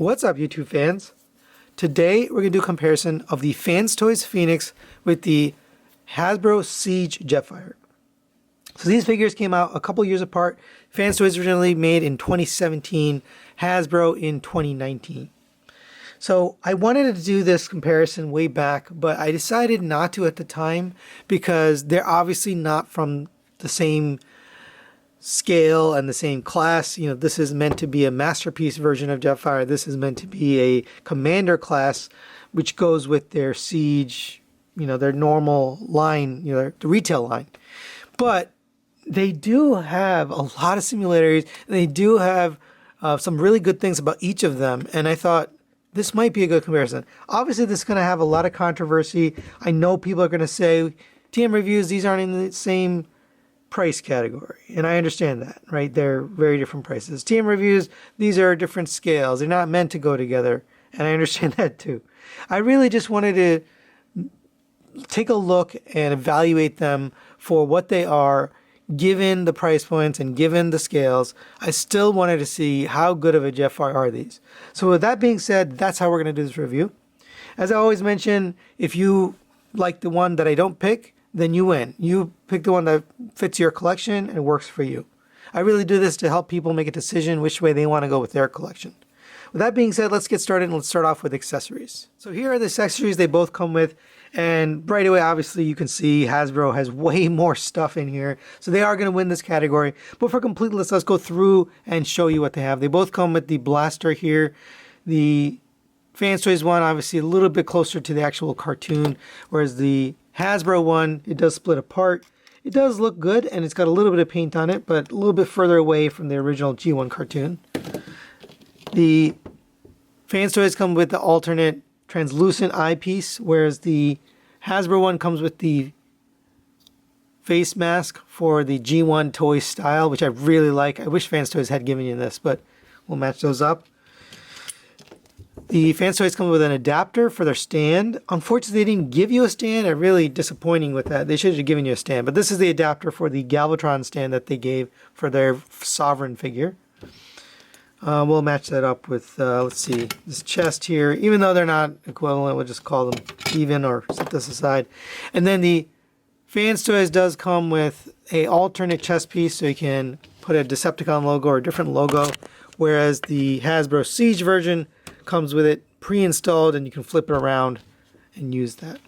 What's up, YouTube fans? Today we're going to do a comparison of the FansToys Phoenix with the Hasbro Siege Jetfire. So these figures came out a couple years apart. FansToys originally made in 2017, Hasbro in 2019. So I wanted to do this comparison way back, but I decided not to at the time because they're obviously not from the same scale and the same class. You know, this is meant to be a masterpiece version of Jetfire. This is meant to be a commander class, which goes with their Siege, you know, their normal line, you know, the retail line. But they do have a lot of similarities, and they do have some really good things about each of them. And I thought this might be a good comparison. Obviously, this is going to have a lot of controversy. I know people are going to say, TM reviews, these aren't in the same price category, and I understand that, right? They're very different prices. TM reviews, these are different scales. They're not meant to go together, and I understand that too. I really just wanted to take a look and evaluate them for what they are, given the price points and given the scales. I still wanted to see how good of a Jetfire are these. So with that being said, that's how we're going to do this review. As I always mention, if you like the one that I don't pick, then you win. You pick the one that fits your collection and works for you. I really do this to help people make a decision which way they want to go with their collection. With that being said, let's get started, and let's start off with accessories. So here are the accessories they both come with, and right away, obviously, you can see Hasbro has way more stuff in here, so they are going to win this category. But for completeness, let's go through and show you what they have. They both come with the blaster here. The FansToys one, obviously, a little bit closer to the actual cartoon, whereas the Hasbro one, it does split apart. It does look good, and it's got a little bit of paint on it, but a little bit further away from the original G1 cartoon. The FansToys come with the alternate translucent eyepiece, whereas the Hasbro one comes with the face mask for the G1 toy style, which I really like. I wish FansToys had given you this, but we'll match those up. The FansToys come with an adapter for their stand. Unfortunately, they didn't give you a stand. I'm really disappointing with that. They should have given you a stand. But this is the adapter for the Galvatron stand that they gave for their Sovereign figure. We'll match that up with, let's see, this chest here. Even though they're not equivalent, we'll just call them even or set this aside. And then the FansToys does come with a alternate chest piece, so you can put a Decepticon logo or a different logo. Whereas the Hasbro Siege version comes with it pre-installed, and you can flip it around and use that.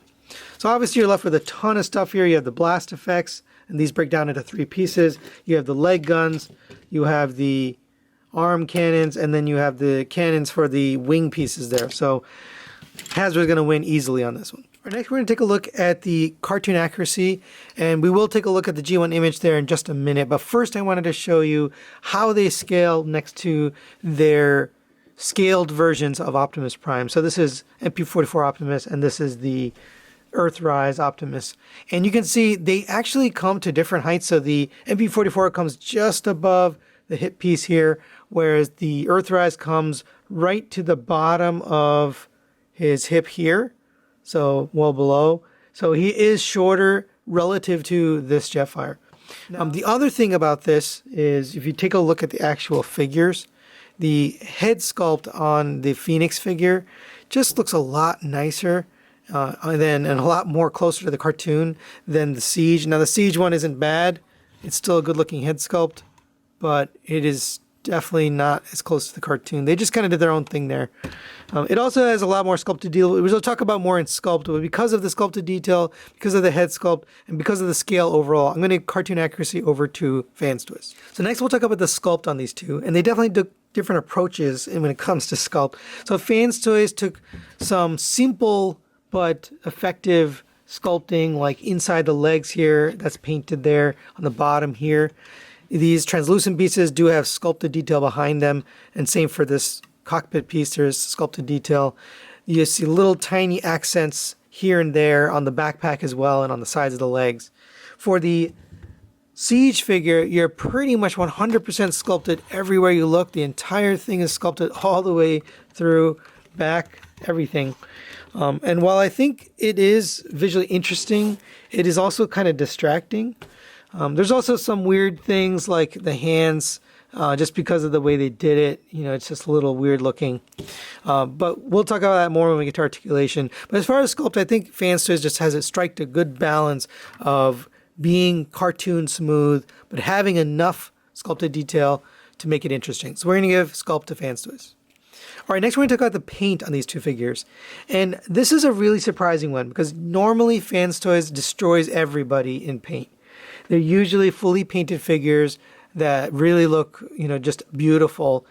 So obviously you're left with a ton of stuff here. You have the blast effects, and these break down into 3 pieces. You have the leg guns, you have the arm cannons, and then you have the cannons for the wing pieces there. So Hasbro's going to win easily on this one. All right, next we're going to take a look at the cartoon accuracy, and we will take a look at the G1 image there in just a minute. But first I wanted to show you how they scale next to their scaled versions of Optimus Prime. So this is MP44 Optimus, and this is the Earthrise Optimus. And you can see they actually come to different heights. So the MP44 comes just above the hip piece here, whereas the Earthrise comes right to the bottom of his hip here, so well below. So he is shorter relative to this Jetfire. The other thing about this is if you take a look at the actual figures, the head sculpt on the Phoenix figure just looks a lot nicer and a lot more closer to the cartoon than the Siege. Now the Siege one isn't bad. It's still a good looking head sculpt, but it is definitely not as close to the cartoon. They just kind of did their own thing there. It also has a lot more sculpted detail. We'll talk about more in Sculpt, but because of the sculpted detail, because of the head sculpt, and because of the scale overall, I'm going to cartoon accuracy over to FansToys. So next we'll talk about the sculpt on these two, and they definitely took different approaches when it comes to sculpt. So FansToys took some simple but effective sculpting, like inside the legs here, that's painted there on the bottom here. These translucent pieces do have sculpted detail behind them, and same for this cockpit piece, there's sculpted detail. You see little tiny accents here and there on the backpack as well, and on the sides of the legs. For the Siege figure, you're pretty much 100% sculpted everywhere you look. The entire thing is sculpted all the way through, back, everything. And while I think it is visually interesting, it is also kind of distracting. There's also some weird things like the hands just because of the way they did it. You know, it's just a little weird looking. But we'll talk about that more when we get to articulation. But as far as sculpt, I think FansToys just has it striked a good balance of being cartoon smooth, but having enough sculpted detail to make it interesting. So we're going to give sculpt to FansToys. All right, next we're going to talk about the paint on these two figures. And this is a really surprising one because normally FansToys destroys everybody in paint. They're usually fully painted figures that really look, you know, just beautiful.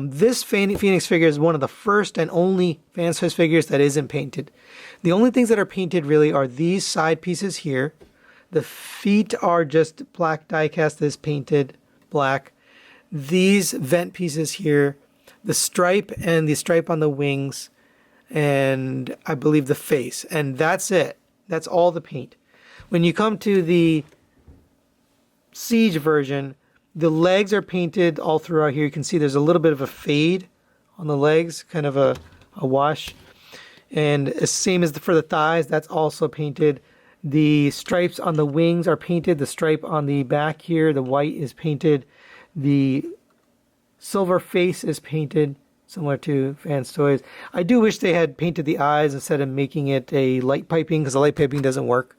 This Phoenix figure is one of the first and only FansToys figures that isn't painted. The only things that are painted really are these side pieces here. The feet are just black die cast. This painted black. These vent pieces here, the stripe and the stripe on the wings, and I believe the face. And that's it. That's all the paint. When you come to the Siege version, the legs are painted all throughout here. You can see there's a little bit of a fade on the legs, kind of a wash. And same as for the thighs, that's also painted. The stripes on the wings are painted. The stripe on the back here, the white, is painted. The silver face is painted, similar to FansToys. I do wish they had painted the eyes instead of making it a light piping, because the light piping doesn't work.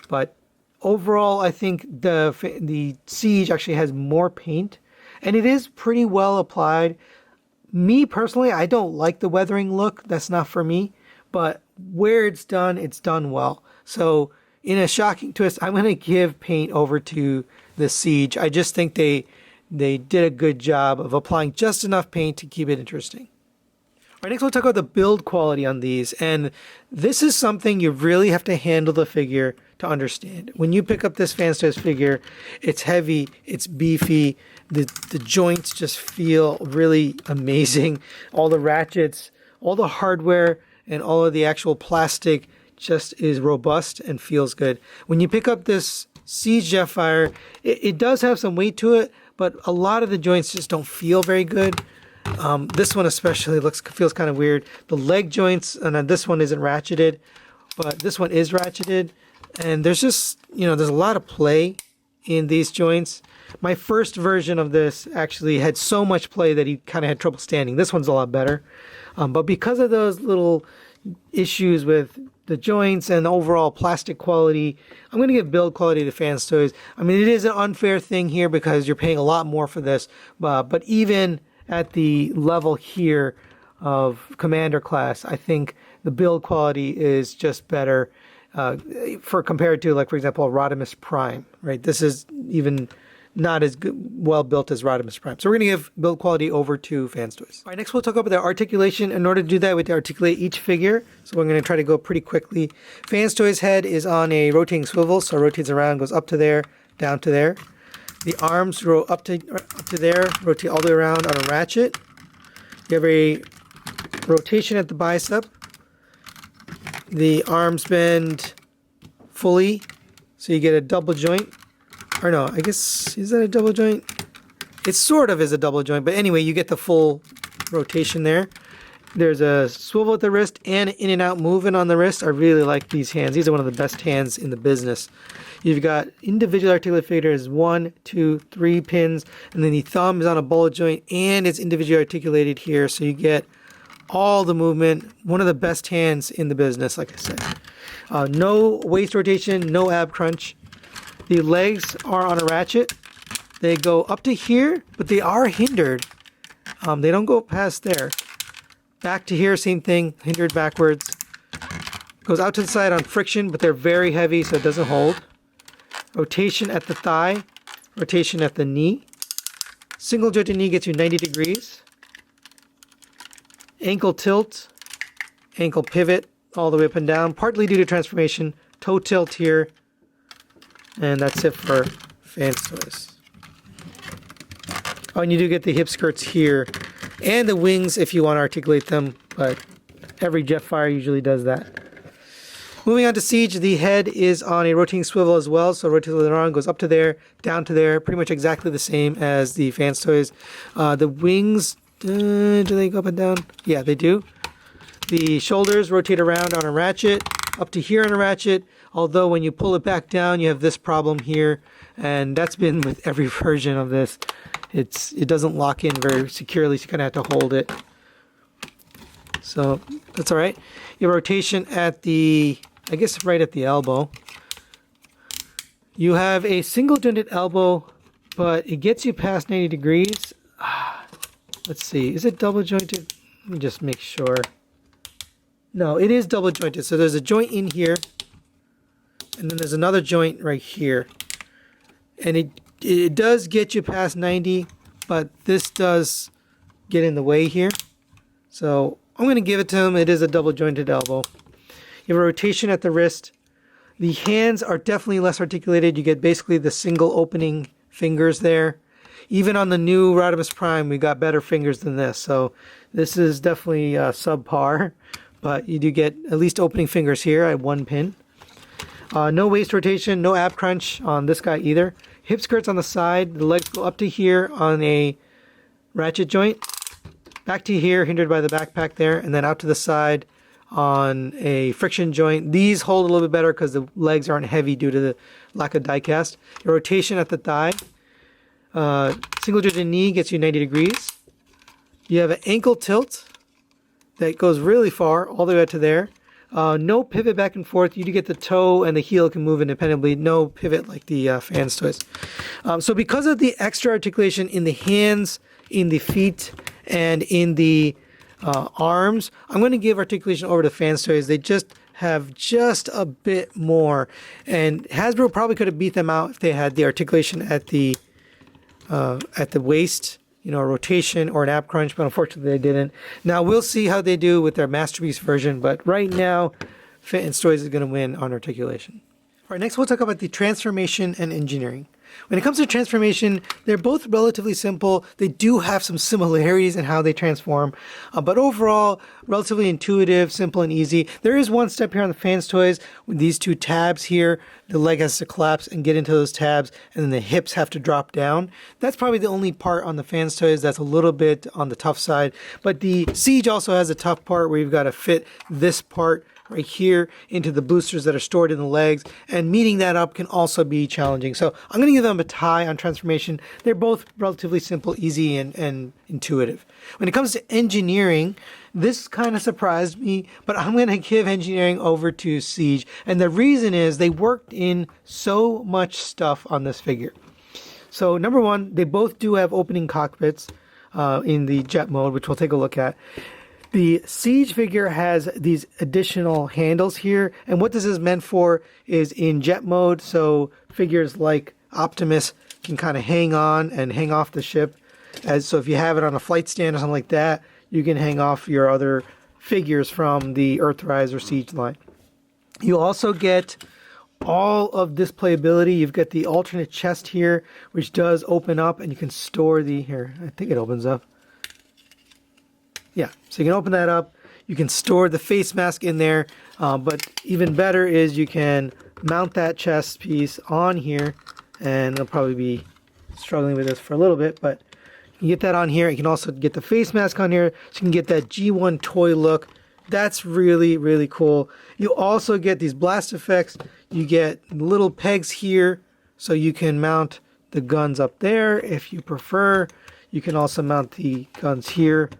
But overall, I think the Siege actually has more paint, and it is pretty well applied. Me personally, I don't like the weathering look. That's not for me. But where it's done well. So in a shocking twist, I'm going to give paint over to the Siege. I just think they did a good job of applying just enough paint to keep it interesting. All right, next we'll talk about the build quality on these. And this is something you really have to handle the figure to understand. When you pick up this FansToys figure, it's heavy, it's beefy, the joints just feel really amazing. All the ratchets, all the hardware, and all of the actual plastic just is robust and feels good. When you pick up this Siege Jetfire, it does have some weight to it, but a lot of the joints just don't feel very good. This one especially feels kind of weird. The leg joints, and this one isn't ratcheted, but this one is ratcheted. And there's just, you know, there's a lot of play in these joints. My first version of this actually had so much play that he kind of had trouble standing. This one's a lot better. But because of those little issues with the joints and the overall plastic quality, I'm going to give build quality to FansToys. I mean, it is an unfair thing here because you're paying a lot more for this. But even at the level here of Commander class, I think the build quality is just better compared to, like, for example, Rodimus Prime, right? This is even not as well built as Rodimus Prime. So we're going to give build quality over to FansToys. All right, next we'll talk about the articulation. In order to do that, we have to articulate each figure. So we're going to try to go pretty quickly. FansToys head is on a rotating swivel, so it rotates around, goes up to there, down to there. The arms go up to there, rotate all the way around on a ratchet. You have a rotation at the bicep. The arms bend fully, so you get a double joint. Or no, I guess, is that a double joint? It sort of is a double joint, but anyway, you get the full rotation there. There's a swivel at the wrist and in and out movement on the wrist. I really like these hands. These are one of the best hands in the business. You've got individual articulated fingers, 1, 2, 3 pins, and then the thumb is on a ball joint and it's individually articulated here, so you get all the movement. One of the best hands in the business, like I said. No waist rotation, no ab crunch. The legs are on a ratchet. They go up to here, but they are hindered. They don't go past there. Back to here, same thing, hindered backwards. Goes out to the side on friction, but they're very heavy, so it doesn't hold. Rotation at the thigh, rotation at the knee. Single jointed knee gets you 90 degrees. Ankle tilt, ankle pivot, all the way up and down, partly due to transformation. Toe tilt here. And that's it for FansToys. Oh, and you do get the hip skirts here and the wings if you want to articulate them, but every Jetfire usually does that. Moving on to Siege, the head is on a rotating swivel as well, so rotates the arm, goes up to there, down to there, pretty much exactly the same as the FansToys. The wings, do they go up and down? Yeah, they do. The shoulders rotate around on a ratchet, up to here on a ratchet, although when you pull it back down, you have this problem here, and that's been with every version of this. it doesn't lock in very securely, so you kind of have to hold it. So that's all right. You have rotation at the, I guess right at the elbow. You have a single jointed elbow, but it gets you past 90 degrees. Let's see, is it double jointed? Let me just make sure. No, it is double jointed. So there's a joint in here, and then there's another joint right here. And it does get you past 90, but this does get in the way here. So I'm going to give it to him. It is a double jointed elbow. You have a rotation at the wrist. The hands are definitely less articulated. You get basically the single opening fingers there. Even on the new Rodimus Prime, we got better fingers than this. So this is definitely subpar, but you do get at least opening fingers here at 1 pin. No waist rotation, no ab crunch on this guy either. Hip skirts on the side. The legs go up to here on a ratchet joint. Back to here, hindered by the backpack there, and then out to the side on a friction joint. These hold a little bit better because the legs aren't heavy due to the lack of die cast. The rotation at the thigh. Single jointed knee gets you 90 degrees. You have an ankle tilt that goes really far, all the way out to there. No pivot back and forth. You do get the toe and the heel can move independently. No pivot like the FansToys. So because of the extra articulation in the hands, in the feet, and in the arms, I'm going to give articulation over to FansToys. They just have just a bit more. And Hasbro probably could have beat them out if they had the articulation at the waist, you know, a rotation or an ab crunch, but unfortunately they didn't. Now we'll see how they do with their Masterpiece version, but right now FansToys is going to win on articulation. All right, next we'll talk about the transformation and engineering. When it comes to transformation, they're both relatively simple. They do have some similarities in how they transform, but overall, relatively intuitive, simple, and easy. There is one step here on the FansToys with these two tabs here. The leg has to collapse and get into those tabs, and then the hips have to drop down. That's probably the only part on the FansToys that's a little bit on the tough side. But the Siege also has a tough part where you've got to fit this part right here into the boosters that are stored in the legs, and meeting that up can also be challenging. So I'm going to give them a tie on transformation. They're both relatively simple, easy, and intuitive. When it comes to engineering, this kind of surprised me, but I'm going to give engineering over to Siege, and the reason is they worked in so much stuff on this figure. So number one, they both do have opening cockpits in the jet mode, which we'll take a look at. The Siege figure has these additional handles here, and what this is meant for is in jet mode, so figures like Optimus can kind of hang on and hang off the ship. So if you have it on a flight stand or something like that, you can hang off your other figures from the Earthrise or Siege line. You also get all of this playability. You've got the alternate chest here, which does open up, and you can store the, here, I think it opens up. Yeah, so you can open that up. You can store the face mask in there, but even better is you can mount that chest piece on here, and I'll probably be struggling with this for a little bit, but you can get that on here. You can also get the face mask on here, so you can get that G1 toy look. That's really, really cool. You also get these blast effects. You get little pegs here, so you can mount the guns up there if you prefer. You can also mount the guns here,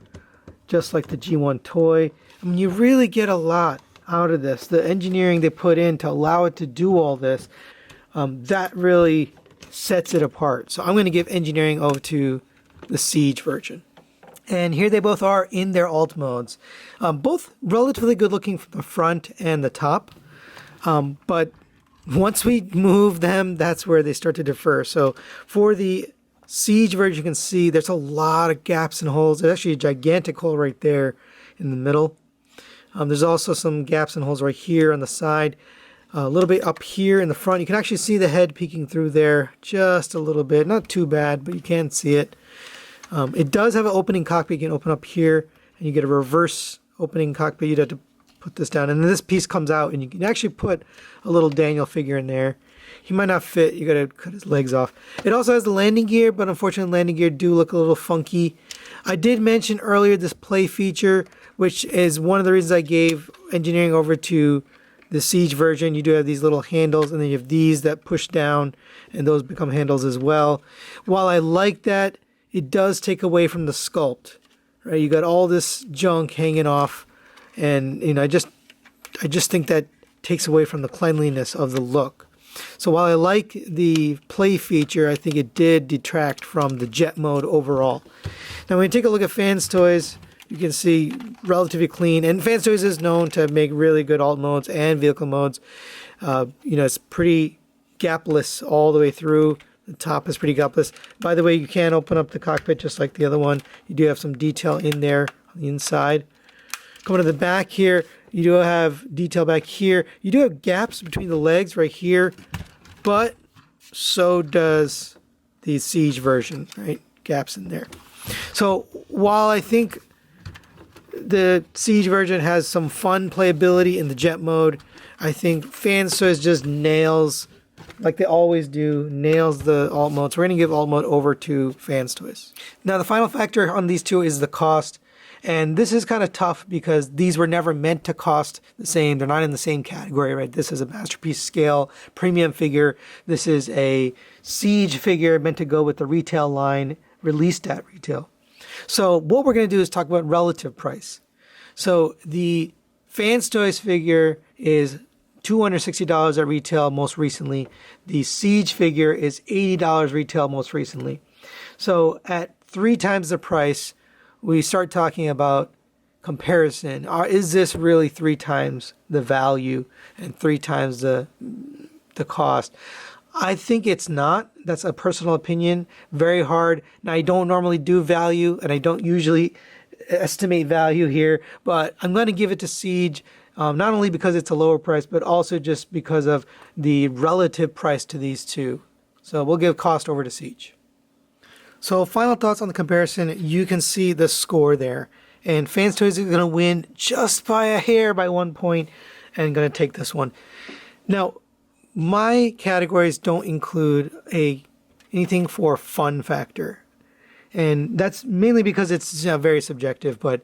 just like the G1 toy. I mean, you really get a lot out of this. The engineering they put in to allow it to do all this, that really sets it apart. So I'm going to give engineering over to the Siege version. And here they both are in their alt modes. Both relatively good looking from the front and the top. But once we move them, that's where they start to differ. So for the Siege version, you can see there's a lot of gaps and holes. There's actually a gigantic hole right there in the middle. There's also some gaps and holes right here on the side. A little bit up here in the front. You can actually see the head peeking through there just a little bit. Not too bad, but you can see it. It does have an opening cockpit. You can open up here, and you get a reverse opening cockpit. You'd have to put this down. And then this piece comes out, and you can actually put a little Daniel figure in there. He might not fit. You got to cut his legs off. It also has the landing gear, but unfortunately landing gear do look a little funky. I did mention earlier this play feature, which is one of the reasons I gave engineering over to the Siege version. You do have these little handles, and then you have these that push down, and those become handles as well. While I like that, it does take away from the sculpt, right? You got all this junk hanging off, and you know, I just think that takes away from the cleanliness of the look. So while I like the play feature, I think it did detract from the jet mode overall. Now when you take a look at FansToys, you can see relatively clean, and FansToys is known to make really good alt modes and vehicle modes. You know, it's pretty gapless all the way through. The top is pretty gapless. By the way, you can open up the cockpit just like the other one. You do have some detail in there on the inside. Coming to the back here, you do have detail back here. You do have gaps between the legs right here, but so does the Siege version, right? Gaps in there. So while I think the Siege version has some fun playability in the jet mode, I think FansToys just nails, like they always do, nails the alt mode. So we're going to give alt mode over to FansToys. Now the final factor on these two is the cost. And this is kind of tough because these were never meant to cost the same. They're not in the same category, right? This is a masterpiece scale premium figure. This is a Siege figure meant to go with the retail line, released at retail. So what we're going to do is talk about relative price. So the FansToys figure is $260 at retail most recently. The Siege figure is $80 retail most recently. So at 3 times the price, we start talking about comparison. Is this really 3 times the value and 3 times the cost? I think it's not. That's a personal opinion. Very hard. Now, I don't normally do value, and I don't usually estimate value here, but I'm going to give it to Siege, not only because it's a lower price, but also just because of the relative price to these two. So we'll give cost over to Siege. So final thoughts on the comparison. You can see the score there. And FansToys is going to win just by a hair, by 1 point, and going to take this one. Now, my categories don't include anything for fun factor. And that's mainly because it's very subjective, but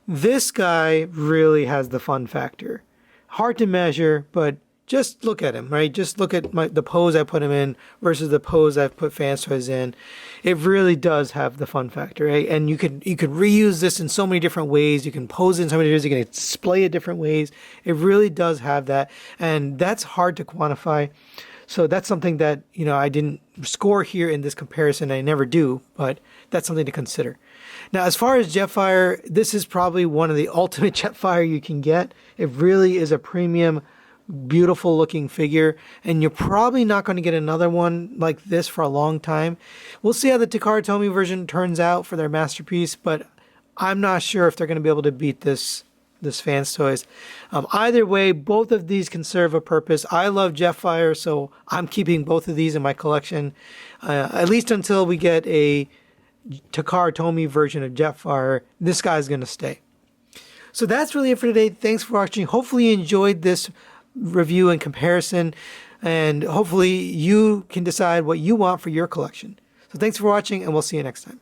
this guy really has the fun factor. Hard to measure, but just look at him, right? Just look at the pose I put him in versus the pose I've put FansToys in. It really does have the fun factor, right? And you could reuse this in so many different ways. You can pose it in so many ways. You can display it different ways. It really does have that, and that's hard to quantify. So that's something that, you know, I didn't score here in this comparison. I never do, but that's something to consider. Now, as far as Jetfire, this is probably one of the ultimate Jetfire you can get. It really is a premium, beautiful looking figure, and you're probably not going to get another one like this for a long time. We'll see how the Takara Tomy version turns out for their masterpiece, but I'm not sure if they're going to be able to beat this FansToys. Either way, both of these can serve a purpose. I love Jetfire, so I'm keeping both of these in my collection, at least until we get a Takara Tomy version of Jetfire. This guy's going to stay. So that's really it for today. Thanks for watching. Hopefully you enjoyed this review and comparison, and hopefully you can decide what you want for your collection. So thanks for watching, and we'll see you next time.